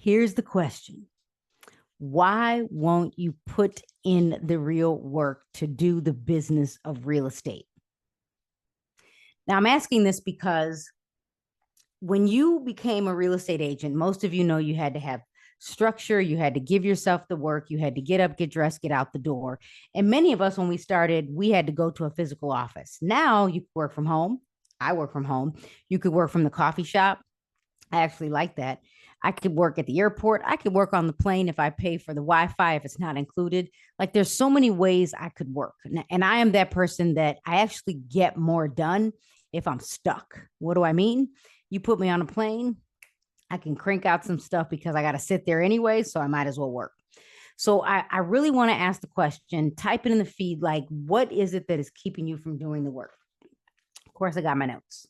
Here's the question. Why won't you put in the real work to do the business of real estate? Now, I'm asking this because when you became a real estate agent, most of you know you had to have structure, you had to give yourself the work, you had to get up, get dressed, get out the door. And many of us, when we started, we had to go to a physical office. Now you work from home. I work from home. You could work from the coffee shop. I actually like that. I could work at the airport. I could work on the plane if I pay for the Wi-Fi, if it's not included. Like there's so many ways I could work. And I am that person that I actually get more done if I'm stuck. What do I mean? You put me on a plane, I can crank out some stuff because I got to sit there anyway. So I might as well work. So I really want to ask the question, type it in the feed, like, what is it that is keeping you from doing the work? Of course, I got my notes.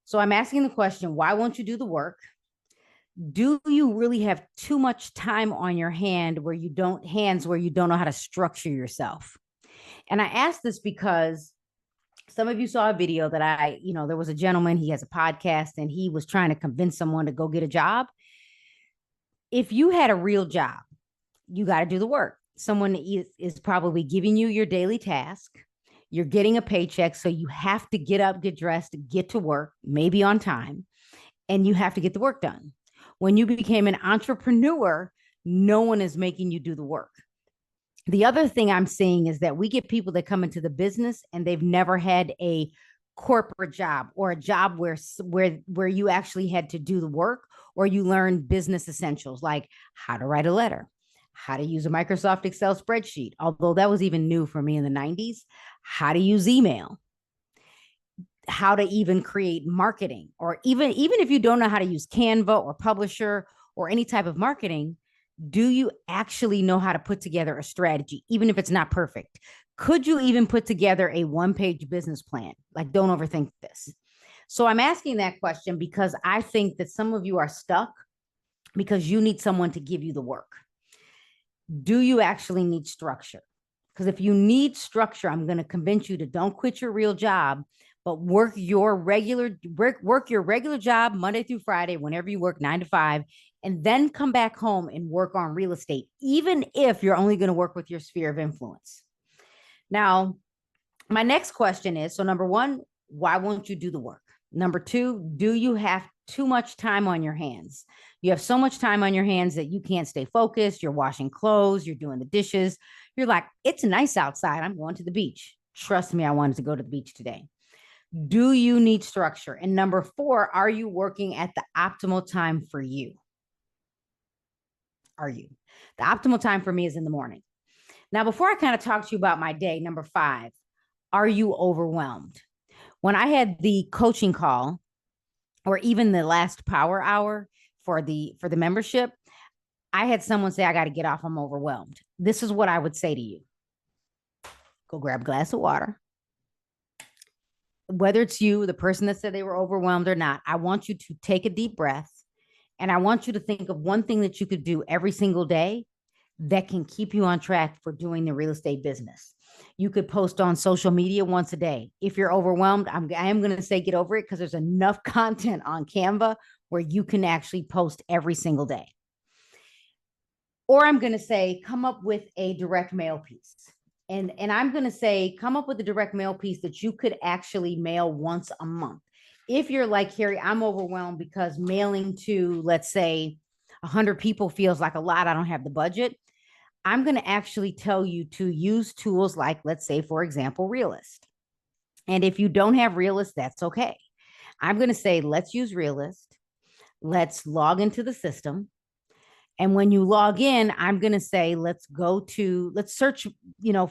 So I'm asking the question, why won't you do the work? Do you really have too much time on your hands where you don't know how to structure yourself? And I ask this because some of you saw a video that there was a gentleman, he has a podcast and he was trying to convince someone to go get a job. If you had a real job, you got to do the work. Someone is probably giving you your daily task. You're getting a paycheck. So you have to get up, get dressed, get to work, maybe on time, and you have to get the work done. When you became an entrepreneur, no one is making you do the work. The other thing I'm seeing is that we get people that come into the business and they've never had a corporate job or a job where you actually had to do the work, or you learn business essentials like how to write a letter, how to use a Microsoft Excel spreadsheet, although that was even new for me in the 90s, how to use email, how to even create marketing, or even if you don't know how to use Canva or Publisher or any type of marketing, do you actually know how to put together a strategy, even if it's not perfect? Could you even put together a one-page business plan? Like, don't overthink this. So I'm asking that question because I think that some of you are stuck because you need someone to give you the work. Do you actually need structure? Because if you need structure, I'm going to convince you to don't quit your real job, but work your regular job Monday through Friday, whenever you work 9 to 5, and then come back home and work on real estate, even if you're only going to work with your sphere of influence. Now, my next question is, so number one, why won't you do the work? Number two, do you have too much time on your hands? You have so much time on your hands that you can't stay focused. You're washing clothes, you're doing the dishes. You're like, it's nice outside. I'm going to the beach. Trust me, I wanted to go to the beach today. Do you need structure? And number four, are you working at the optimal time for you? Are you? The optimal time for me is in the morning. Now, before I kind of talk to you about my day, number five, are you overwhelmed? When I had the coaching call, or even the last power hour for the membership, I had someone say, I got to get off. I'm overwhelmed. This is what I would say to you. Go grab a glass of water. Whether it's you, the person that said they were overwhelmed or not, I want you to take a deep breath. And I want you to think of one thing that you could do every single day that can keep you on track for doing the real estate business. You could post on social media once a day. If you're overwhelmed, I am going to say get over it, because there's enough content on Canva where you can actually post every single day. Or I'm going to say, come up with a direct mail piece. And I'm going to say, come up with a direct mail piece that you could actually mail once a month. If you're like, Carrie, I'm overwhelmed because mailing to, let's say, 100 people feels like a lot. I don't have the budget. I'm going to actually tell you to use tools like, let's say, for example, Realist. And if you don't have Realist, that's okay. I'm going to say, let's use Realist. Let's log into the system. And when you log in, I'm going to say, let's search,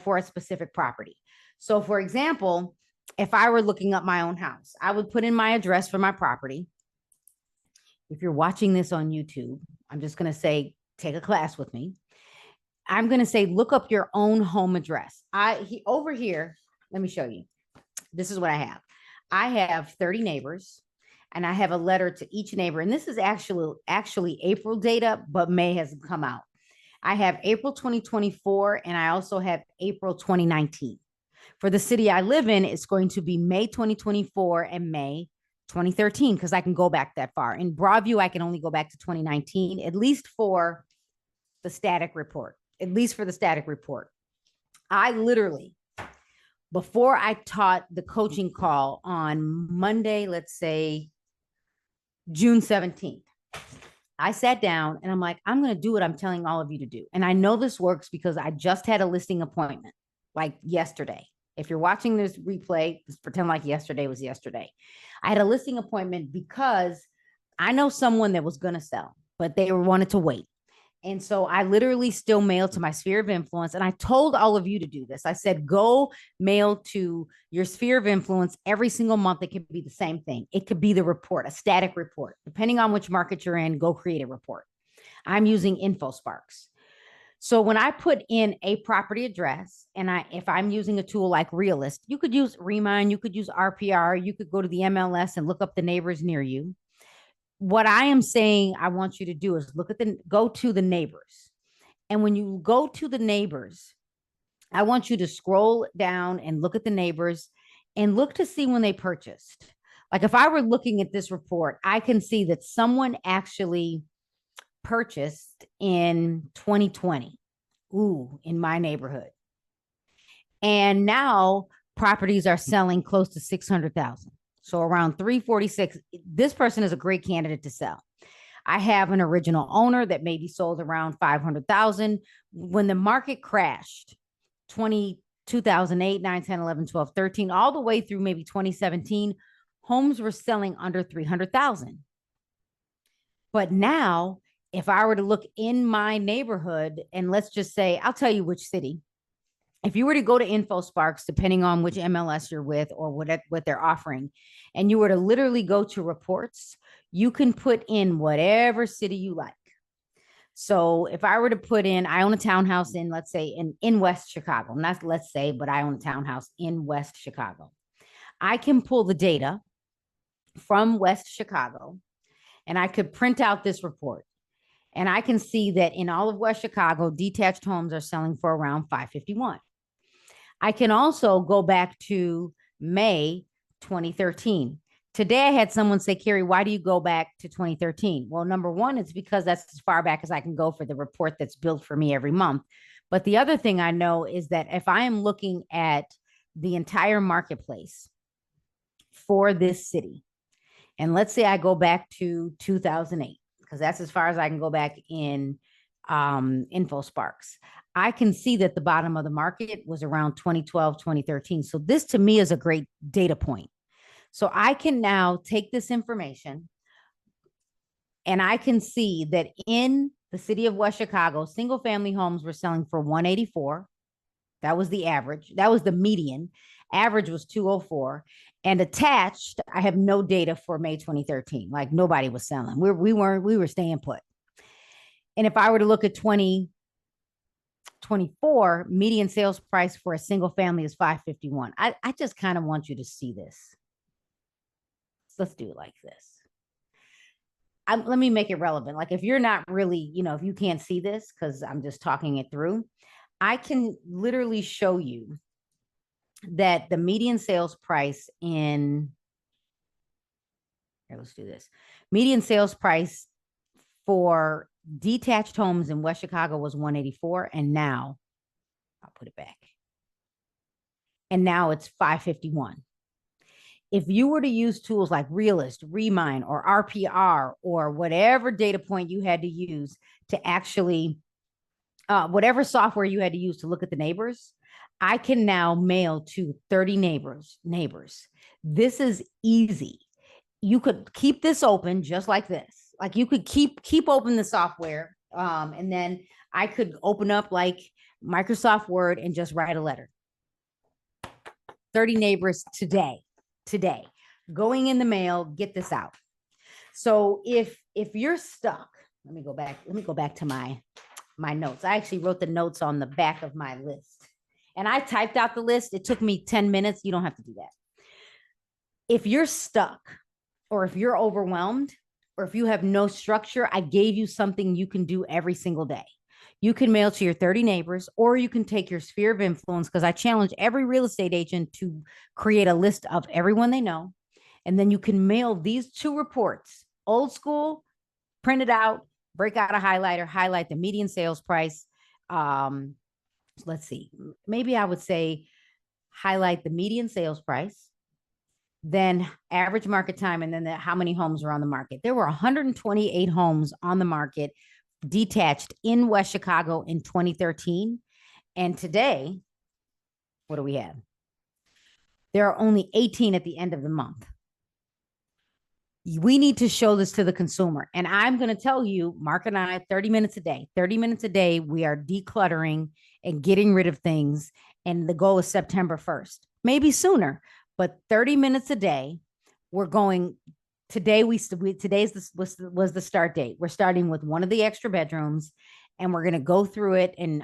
for a specific property. So for example, if I were looking up my own house, I would put in my address for my property. If you're watching this on YouTube, I'm just going to say, take a class with me. I'm going to say, look up your own home address. Over here, let me show you. This is what I have. I have 30 neighbors, and I have a letter to each neighbor. And this is actually April data, but May has come out. I have April 2024, and I also have April 2019. For the city I live in, it's going to be May 2024 and May 2013, because I can go back that far. In Broadview, I can only go back to 2019, at least for the static report, at least for the static report. I literally, before I taught the coaching call on Monday, let's say June 17th, I sat down and I'm like, I'm going to do what I'm telling all of you to do. And I know this works because I just had a listing appointment like yesterday. If you're watching this replay, just pretend like yesterday was yesterday. I had a listing appointment because I know someone that was going to sell, but they wanted to wait. And so I literally still mailed to my sphere of influence. And I told all of you to do this. I said, go mail to your sphere of influence every single month. It could be the same thing. It could be the report, a static report. Depending on which market you're in, go create a report. I'm using InfoSparks. So when I put in a property address, and if I'm using a tool like Realist, you could use Remind, you could use RPR, you could go to the MLS and look up the neighbors near you. What I am saying I want you to do is go to the neighbors. And when you go to the neighbors, I want you to scroll down and look at the neighbors and look to see when they purchased. Like if I were looking at this report, I can see that someone actually purchased in 2020. Ooh, in my neighborhood. And now properties are selling close to 600,000. So around 346. This person is a great candidate to sell. I have an original owner that maybe sold around 500,000. When the market crashed, 2008, 9, 10, 11, 12, 13, all the way through maybe 2017, homes were selling under 300,000. But now, if I were to look in my neighborhood, and let's just say, I'll tell you which city. If you were to go to InfoSparks, depending on which MLS you're with or what they're offering, and you were to literally go to reports, you can put in whatever city you like. So if I were to put in, I own a townhouse in, let's say, in West Chicago, not let's say, but I own a townhouse in West Chicago. I can pull the data from West Chicago, and I could print out this report. And I can see that in all of West Chicago, detached homes are selling for around 551. I can also go back to May 2013. Today, I had someone say, Carrie, why do you go back to 2013? Well, number one, it's because that's as far back as I can go for the report that's built for me every month. But the other thing I know is that if I am looking at the entire marketplace for this city, and let's say I go back to 2008, because that's as far as I can go back in InfoSparks. I can see that the bottom of the market was around 2012, 2013. So this to me is a great data point. So I can now take this information and I can see that in the city of West Chicago, single family homes were selling for 184. That was the average. That was the median. Average was 204. And attached, I have no data for May 2013. Like nobody was selling. We were staying put. And if I were to look at 2024, median sales price for a single family is 551. I just kind of want you to see this. Let's do it like this. Let me make it relevant. Like if you're not really, if you can't see this, because I'm just talking it through, I can literally show you that the median sales price here, let's do this. Median sales price for detached homes in West Chicago was 184. And now I'll put it back. And now it's 551. If you were to use tools like Realist, Remind, or RPR, or whatever data point you had to use to actually, whatever software you had to use to look at the neighbors, I can now mail to 30 neighbors. This is easy. You could keep this open just like this. Like you could keep open the software, and then I could open up like Microsoft Word and just write a letter. 30 neighbors today, going in the mail, get this out. So if you're stuck, let me go back to my notes. I actually wrote the notes on the back of my list. And I typed out the list. It took me 10 minutes. You don't have to do that. If you're stuck, or if you're overwhelmed, or if you have no structure, I gave you something you can do every single day. You can mail to your 30 neighbors, or you can take your sphere of influence, because I challenge every real estate agent to create a list of everyone they know And then you can mail these two reports, old school, print it out, break out a highlighter, highlight the median sales price. Let's see, maybe I would say highlight the median sales price, then average market time, and then how many homes are on the market. There were 128 homes on the market detached in West Chicago in 2013. And today, what do we have? There are only 18 at the end of the month. We need to show this to the consumer. And I'm going to tell you, Mark and I, 30 minutes a day, we are decluttering and getting rid of things. And the goal is September 1st, maybe sooner, but 30 minutes a day. We're going today. Today's was the start date. We're starting with one of the extra bedrooms, and we're going to go through it. And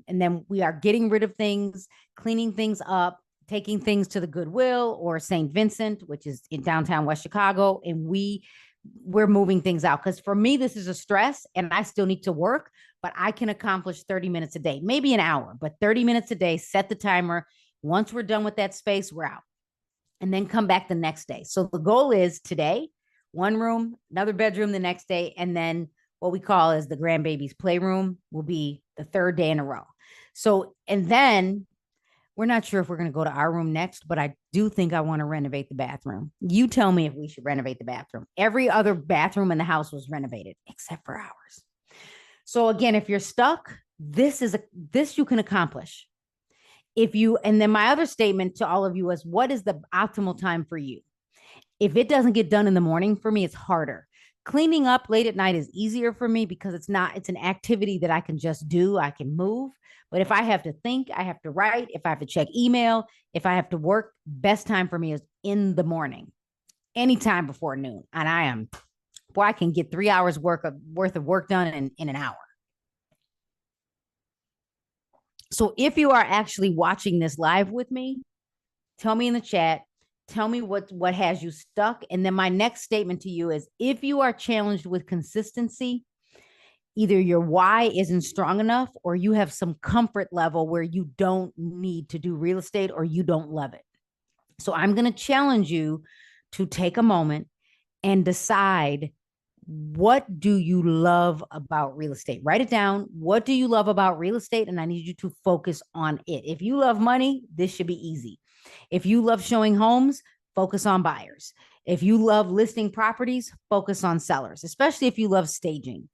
then we are getting rid of things, cleaning things up, taking things to the Goodwill or St. Vincent, which is in downtown West Chicago. And we're moving things out. Because for me, this is a stress and I still need to work, but I can accomplish 30 minutes a day, maybe an hour, but 30 minutes a day, set the timer. Once we're done with that space, we're out. And then come back the next day. So the goal is today, one room, another bedroom the next day. And then what we call is the grandbaby's playroom will be the third day in a row. So, and then we're not sure if we're going to go to our room next, but I do think I want to renovate the bathroom. You tell me if we should renovate the bathroom. Every other bathroom in the house was renovated except for ours. So again, if you're stuck, this you can accomplish. And then my other statement to all of you is, what is the optimal time for you? If it doesn't get done in the morning, for me, it's harder. Cleaning up late at night is easier for me because it's an activity that I can just do. I can move. But if I have to think, I have to write, if I have to check email, if I have to work, best time for me is in the morning, anytime before noon. And I can get 3 hours worth of work done in an hour. So if you are actually watching this live with me, tell me in the chat, tell me what has you stuck. And then my next statement to you is, if you are challenged with consistency, either your why isn't strong enough or you have some comfort level where you don't need to do real estate or you don't love it. So I'm going to challenge you to take a moment and decide, what do you love about real estate? Write it down. What do you love about real estate? And I need you to focus on it. If you love money, this should be easy. If you love showing homes, focus on buyers. If you love listing properties, focus on sellers, especially if you love staging.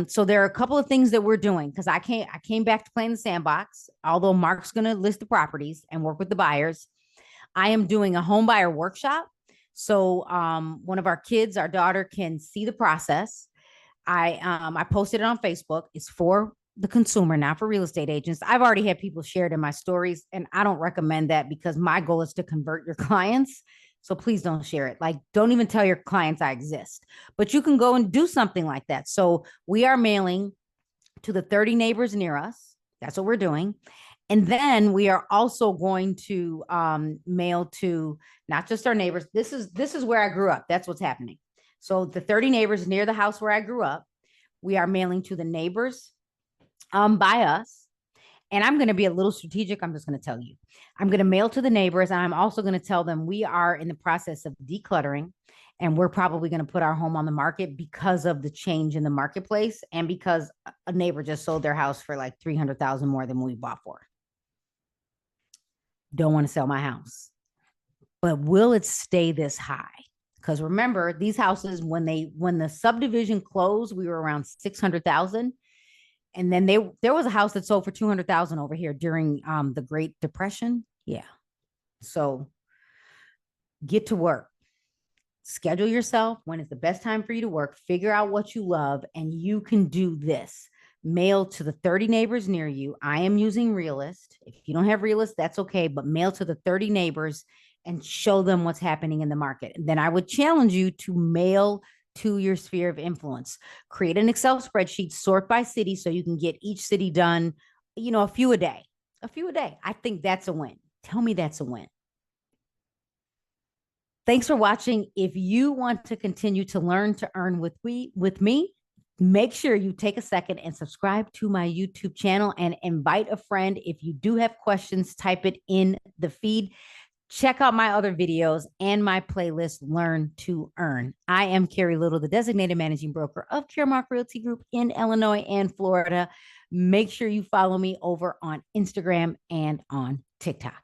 So there are a couple of things that we're doing, because I came back to playing the sandbox. Although Mark's going to list the properties and work with the buyers, I am doing a home buyer workshop. So one of our kids, our daughter, can see the process. I posted it on Facebook. It's for the consumer, not for real estate agents. I've already had people share it in my stories, and I don't recommend that because my goal is to convert your clients. So please don't share it. Like, don't even tell your clients I exist. But you can go and do something like that. So we are mailing to the 30 neighbors near us. That's what we're doing. And then we are also going to mail to not just our neighbors. This is where I grew up. That's what's happening. So the 30 neighbors near the house where I grew up, we are mailing to the neighbors by us. And I'm going to be a little strategic. I'm just going to tell you. I'm going to mail to the neighbors. And I'm also going to tell them we are in the process of decluttering. And we're probably going to put our home on the market because of the change in the marketplace. And because a neighbor just sold their house for like $300,000 more than we bought for. Don't want to sell my house. But will it stay this high? Because remember, these houses, when the subdivision closed, we were around 600,000. And then there was a house that sold for 200,000 over here during the Great Depression. Yeah. So get to work. Schedule yourself when is the best time for you to work. Figure out what you love, and you can do this. Mail to the 30 neighbors near you. I am using Realist. If you don't have Realist, that's okay, but mail to the 30 neighbors and show them what's happening in the market. And then I would challenge you to mail to your sphere of influence. Create an Excel spreadsheet, sort by city so you can get each city done, a few a day. I think that's a win. Tell me that's a win. Thanks for watching. If you want to continue to learn to earn with me, make sure you take a second and subscribe to my YouTube channel and invite a friend. If you do have questions, type it in the feed. Check out my other videos and my playlist, Learn to Earn. I am Carrie Little, the designated managing broker of Caremark Realty Group in Illinois and Florida. Make sure you follow me over on Instagram and on TikTok.